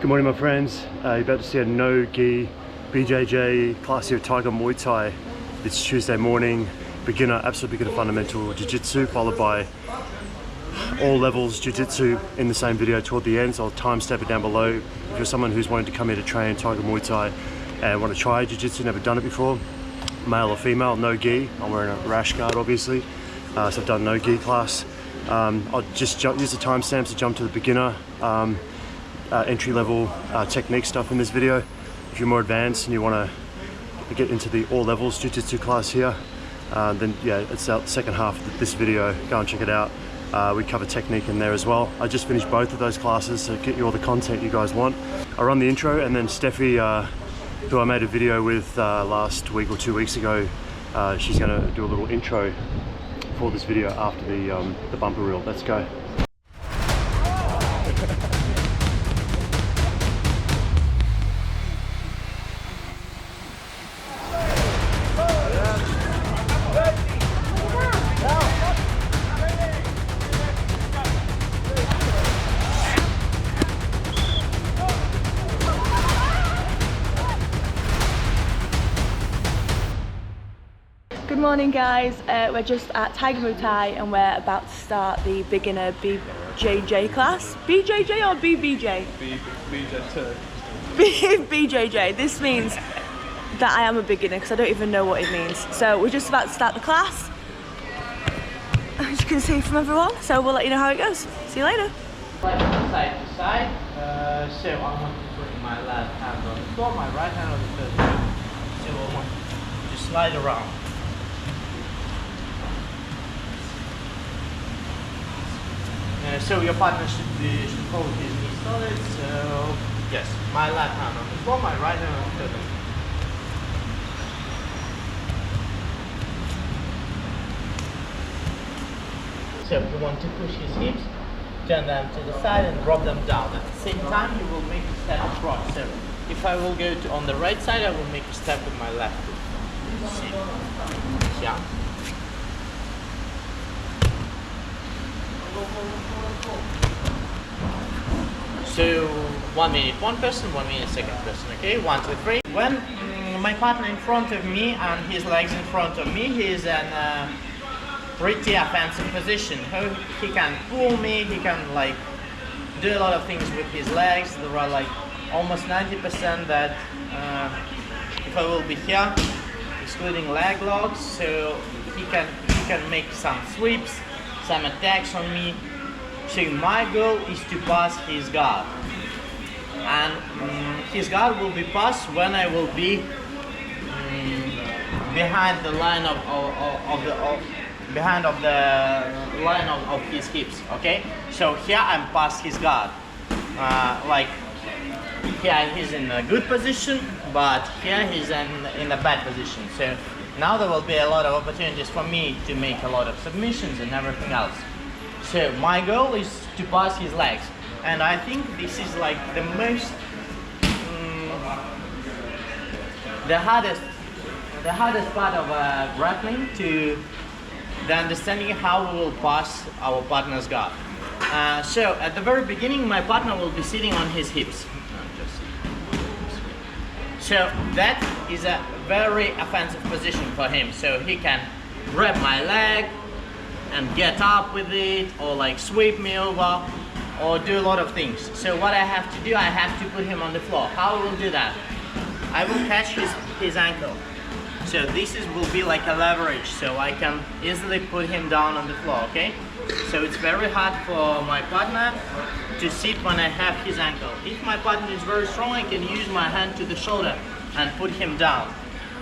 Good morning, my friends. You're about to see a no-gi BJJ Class here at Tiger Muay Thai. It's Tuesday morning, beginner, absolute beginner fundamental Jiu-Jitsu, followed by all levels Jiu-Jitsu in the same video toward the end, so I'll timestamp it down below. If you're someone who's wanting to come here to train Tiger Muay Thai and want to try Jiu-Jitsu, never done it before, male or female, no gi. I'm wearing a rash guard obviously, so I've done no gi class. I'll just use the timestamps to jump to the beginner entry-level technique stuff in this video. If you're more advanced and you want to get into the all levels Jiu-Jitsu class here, then yeah, it's the second half of this video. Go and check it out. We cover technique in there as well. I just finished both of those classes to get you all the content you guys want. I run the intro, and then Stephie, who I made a video with last week or 2 weeks ago, she's going to do a little intro for this video after the bumper reel. Let's go. Good morning guys, we're just at Tiger Muay Thai and we're about to start the beginner BJJ class. BJJ or BBJ? BJJ. This means that I am a beginner because I don't even know what it means. So we're just about to start the class, as you can see from everyone, so we'll let you know how it goes. See you later. Side to side, so I want to put my left hand on the floor, my right hand on the floor. So I want to slide around. So your partner should hold his knee solid. So yes, my left hand on the floor, my right hand on the floor. So you want to push his hips, turn them to the side and drop them down. At the same time, you will make a step across. So if I will go on the right side, I will make a step with my left foot. See? Yeah. So 1 minute one person, 1 minute second person, okay? 1, 2, 3. When my partner in front of me and his legs in front of me, he is in a pretty offensive position. He can pull me, he can like do a lot of things with his legs. There are like almost 90% that if I will be here, excluding leg locks, so he can make some sweeps, some attacks on me. So my goal is to pass his guard, and his guard will be passed when I will be behind the line of his hips. Okay, so here I'm past his guard. Like here he's in a good position, but here he's in a bad position. So now there will be a lot of opportunities for me to make a lot of submissions and everything else. So my goal is to pass his legs, and I think this is like the most, the hardest part of grappling, to the understanding how we will pass our partner's guard. So at the very beginning, my partner will be sitting on his hips. So that is a very offensive position for him. So he can grab my leg and get up with it, or like sweep me over, or do a lot of things. So what I have to do, I have to put him on the floor. How I will do that? I will catch his ankle. So this will be like a leverage, so I can easily put him down on the floor, okay? So it's very hard for my partner to sit when I have his ankle. If my partner is very strong, I can use my hand to the shoulder and put him down.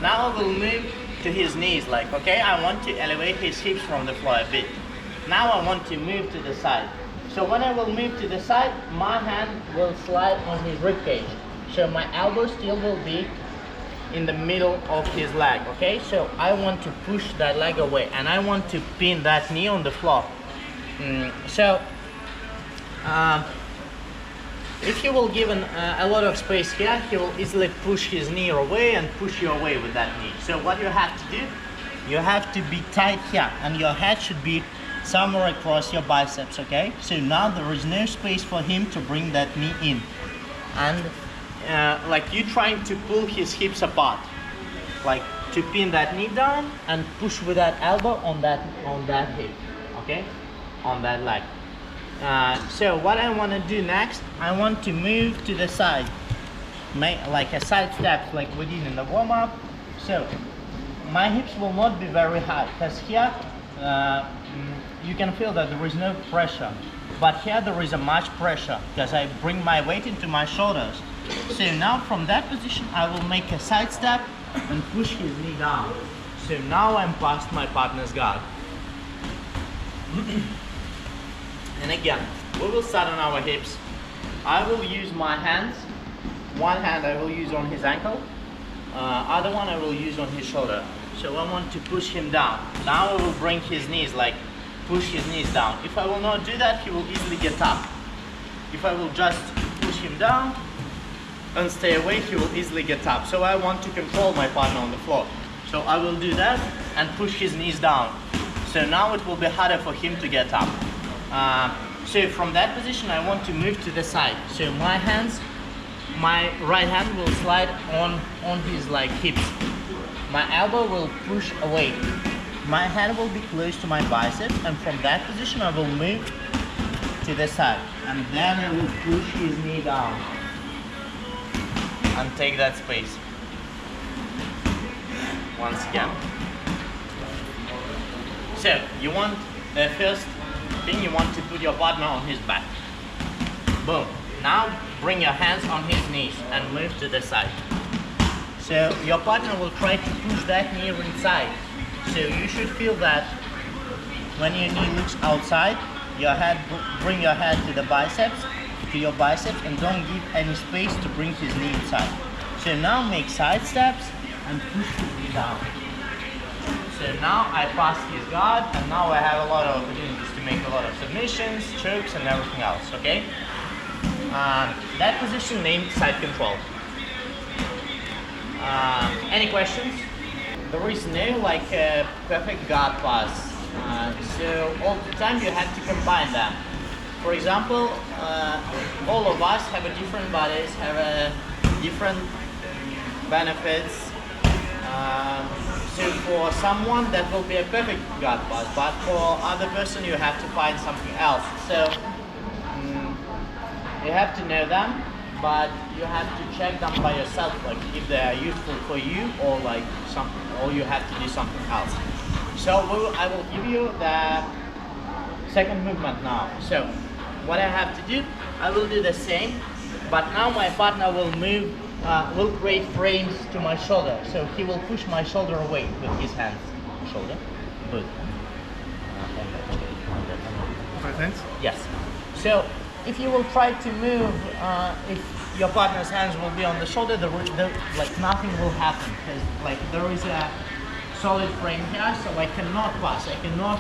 Now I will move to his knees, like, okay, I want to elevate his hips from the floor a bit. Now I want to move to the side. So when I will move to the side, my hand will slide on his rib cage. So my elbow still will be in the middle of his leg, okay? So I want to push that leg away, and I want to pin that knee on the floor. If you will give a lot of space here, he will easily push his knee away and push you away with that knee. So what you have to do, you have to be tight here, and your head should be somewhere across your biceps, okay? So now there is no space for him to bring that knee in. and like you trying to pull his hips apart, like to pin that knee down and push with that elbow on that hip, okay, on that leg. So what I want to do next, I want to move to the side, make like a side step like we did in the warm-up. So my hips will not be very high, because here you can feel that there is no pressure, but here there is a much pressure because I bring my weight into my shoulders. So now from that position I will make a side step and push his knee down. So now I'm past my partner's guard. And again, we will start on our hips. I will use my hands. One hand I will use on his ankle, other one I will use on his shoulder. So I want to push him down. Now I will bring his knees, like push his knees down. If I will not do that, he will easily get up. If I will just push him down and stay away, he will easily get up. So I want to control my partner on the floor. So I will do that and push his knees down. So now it will be harder for him to get up. So from that position I want to move to the side. So my hands, my right hand will slide on his like hips. My elbow will push away. My hand will be close to my bicep, and from that position I will move to the side. And then I will push his knee down and take that space. Once again. So you want the first thing, you want to put your partner on his back. Boom. Now bring your hands on his knees and move to the side. So your partner will try to push that knee inside. So you should feel that when your knee looks outside, your head, bring your head to the biceps, to your biceps, and don't give any space to bring his knee inside. So now make side steps and push his knee down. So now I pass his guard, and now I have a lot of opportunities to make a lot of submissions, chokes, and everything else, okay? That position named side control. Any questions? There is no like perfect guard pass. So all the time you have to combine them. For example, all of us have a different bodies, have a different benefits. So for someone that will be a perfect guard pass, but for other person you have to find something else. So you have to know them, but you have to check them by yourself, like if they are useful for you or like something, or you have to do something else. So I will give you the second movement now. So what I have to do, I will do the same, but now my partner will move, will create frames to my shoulder. So he will push my shoulder away with his hands. Shoulder, good. Both hands? Yes. So if you will try to move, if your partner's hands will be on the shoulder, like nothing will happen, because like there is a solid frame here, so I cannot pass. I cannot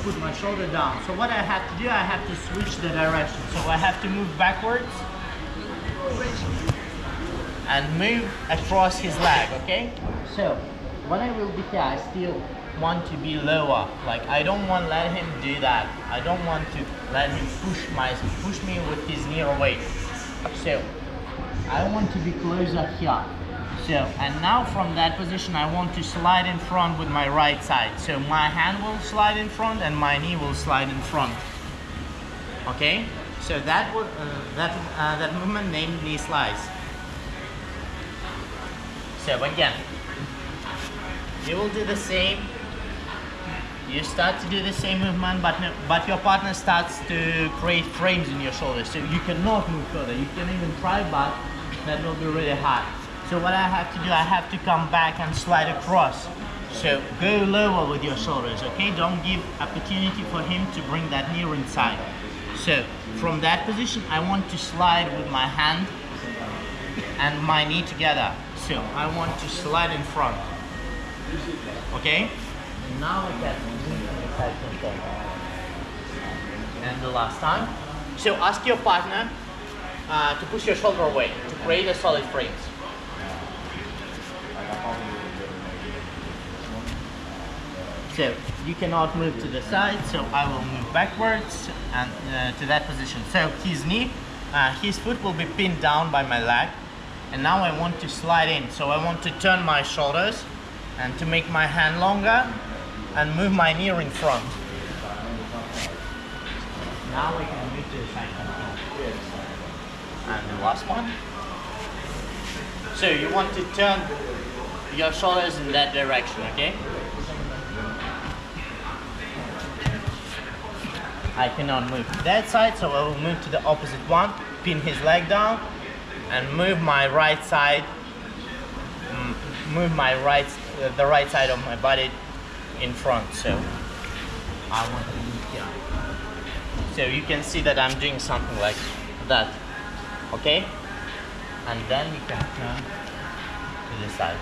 put my shoulder down. So what I have to do, I have to switch the direction. So I have to move backwards and move across his leg. Okay. So when I will be here, I still want to be lower. Like I don't want to let him do that. I don't want to let him push me with his knee away. So I want to be closer here. So and now from that position I want to slide in front with my right side. So my hand will slide in front and my knee will slide in front. Okay. So that was that movement named knee slides. So again, you will do the same. You start to do the same movement, but your partner starts to create frames in your shoulders. So you cannot move further. You can even try, but that will be really hard. So what I have to do, I have to come back and slide across. So go lower with your shoulders, okay? Don't give opportunity for him to bring that knee inside. So from that position, I want to slide with my hand and my knee together. So I want to slide in front, okay? Now I can move to the side control. And the last time. So ask your partner to push your shoulder away to create a solid frame. So you cannot move to the side, so I will move backwards and to that position. So his knee his foot will be pinned down by my leg, and now I want to slide in. So I want to turn my shoulders and to make my hand longer and move my knee in front. Now I can move to the side. And the last one. So you want to turn your shoulders in that direction, okay? I cannot move to that side, so I will move to the opposite one, pin his leg down, and move my right side, the right side of my body in front. So I want to move here. So you can see that I'm doing something like that, okay? And then you can turn to the side.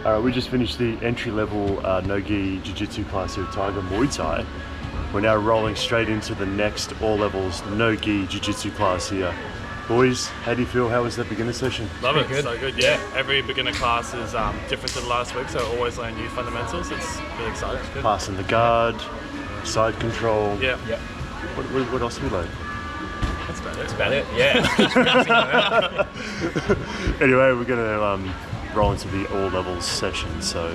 Alright, we just finished the entry-level no-gi jiu-jitsu class here at Tiger Muay Thai. We're now rolling straight into the next all-levels no-gi jiu-jitsu class here. Boys, how do you feel? How was that beginner session? Love it, so good, yeah. Every beginner class is different to the last week, so always learn new fundamentals. It's really exciting. It's good. Passing the guard, side control. Yeah. What else have we learned? That's about it, yeah. Anyway, we're going to roll into the all-levels session, so a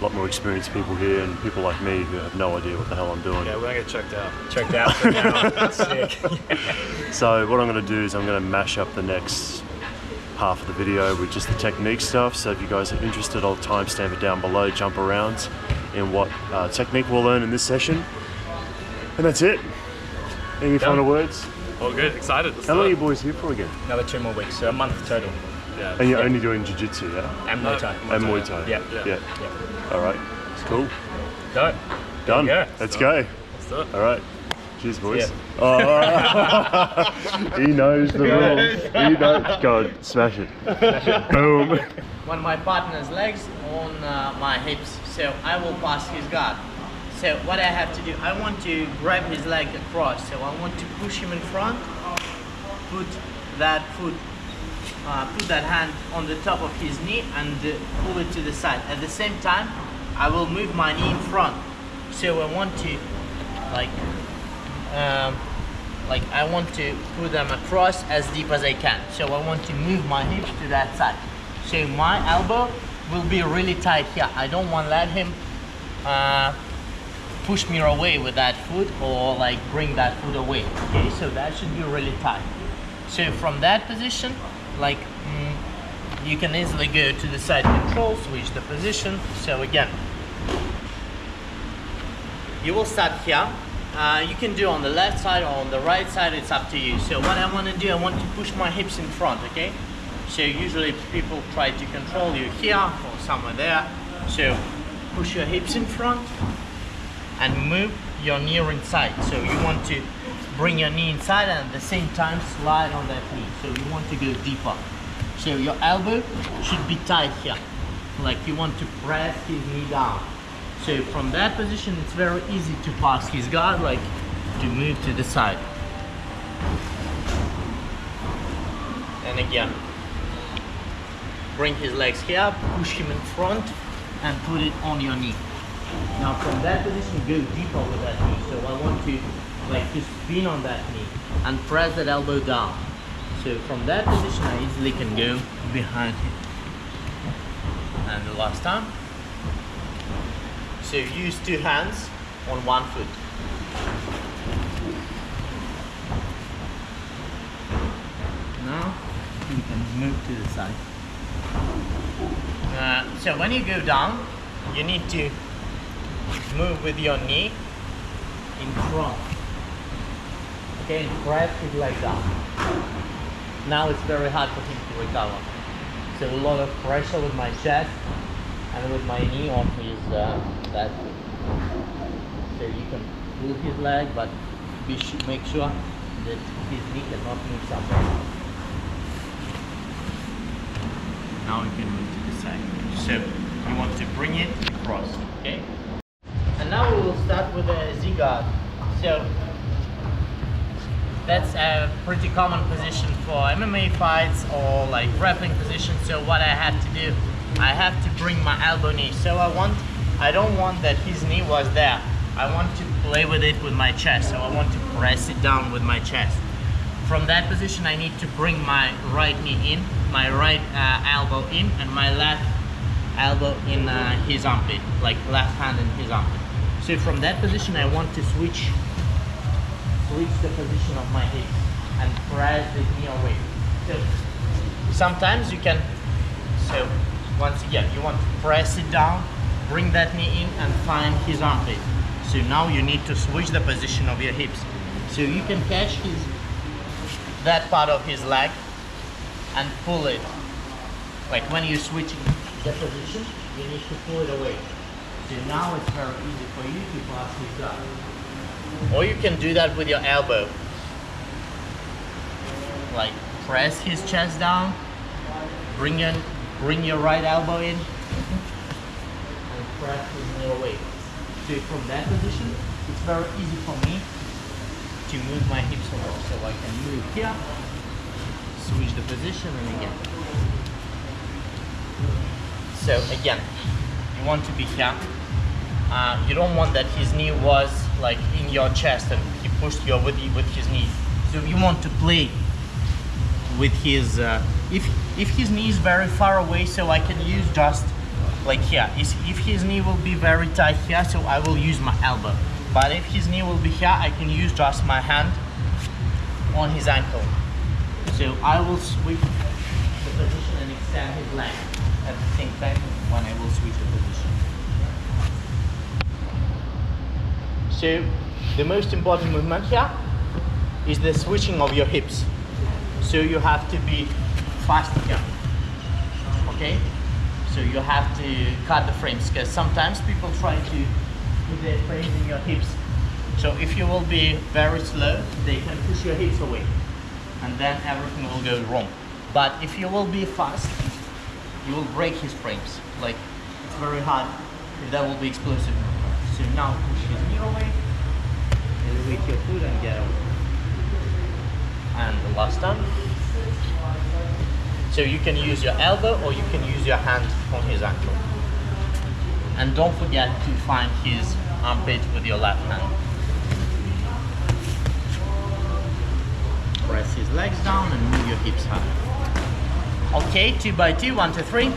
lot more experienced people here and people like me who have no idea what the hell I'm doing. Yeah, we're going to get checked out. Checked out for now. Sick. So what I'm going to do is I'm going to mash up the next half of the video with just the technique stuff. So if you guys are interested, I'll timestamp it down below, jump around in what technique we'll learn in this session. And that's it. Any final words? All good, excited. How long are you boys here for again? Another 2 more weeks, so a month total. Yeah. And you're only doing jiu-jitsu, yeah? And Muay Thai. And Muay Thai. Yeah. All right, it's cool. Go. Done. Yeah. Let's go. Let's do it. All right. Cheers, boys. Yeah. Oh, he knows the rules. He knows. Go on, smash it. Boom. When my partner's legs on my hips, so I will pass his guard. So what I have to do, I want to grab his leg across. So I want to push him in front, put that hand on the top of his knee and pull it to the side. At the same time, I will move my knee in front. So I want to I want to put them across as deep as I can. So I want to move my hips to that side. So my elbow will be really tight here. I don't want to let him push me away with that foot or like bring that foot away. Okay, so that should be really tight. So from that position, like you can easily go to the side control, switch the position. So again, you will start here. You can do on the left side or on the right side, it's up to you. So what I want to do, I want to push my hips in front, okay? So usually people try to control you here or somewhere there. So push your hips in front and move your knee inside. So you want to bring your knee inside and at the same time slide on that knee. So you want to go deeper. So your elbow should be tight here. Like you want to press his knee down. So from that position, it's very easy to pass his guard, like to move to the side. And again, bring his legs here, push him in front and put it on your knee. Now from that position, go deeper with that knee. So I want to like to spin on that knee and press that elbow down. So from that position, I easily can go behind him. And the last time. So use 2 hands on 1 foot. Now you can move to the side. So when you go down, you need to move with your knee in front. Okay, and press his leg down. Now it's very hard for him to recover. So a lot of pressure with my chest and with my knee on his back. So you can pull his leg, but make sure that his knee cannot move somewhere. Now you can move to the side. So you want to bring it across, okay? And now we will start with a Z-guard. So that's a pretty common position for MMA fights or like grappling position. So what I have to do, I have to bring my elbow knee. So I don't want that his knee was there. I want to play with it with my chest. So I want to press it down with my chest. From that position, I need to bring my right knee in, my right elbow in, and my left elbow in his armpit, like left hand in his armpit. So from that position, I want to switch the position of my hips and press the knee away. So sometimes you can, so once again, you want to press it down, bring that knee in and find his armpit. So now you need to switch the position of your hips. So you can catch that part of his leg and pull it. Like when you're switching the position, you need to pull it away. So now it's very easy for you to pass his guard. Or you can do that with your elbow. Like press his chest down, bring your right elbow in, and press his knee away. So from that position, it's very easy for me to move my hips along. So I can move here, switch the position, and again. So again, you want to be here. You don't want that his knee was like in your chest and he pushed you with his knee. So you want to play with his, if his knee is very far away, so I can use just like here. If his knee will be very tight here, so I will use my elbow. But if his knee will be here, I can use just my hand on his ankle. So I will switch the position and extend his leg at the same time when I will switch the position. So the most important movement here is the switching of your hips. So you have to be fast here, okay? So you have to cut the frames because sometimes people try to put their frames in your hips. So if you will be very slow, they can push your hips away and then everything will go wrong. But if you will be fast, you will break his frames. Like it's very hard if that will be explosive. So now push his knee away, elevate your foot and get away. And the last time. So you can use your elbow or you can use your hand on his ankle. And don't forget to find his armpit with your left hand. Press his legs down and move your hips up. Okay, 2 by 2, 1, 2, 3.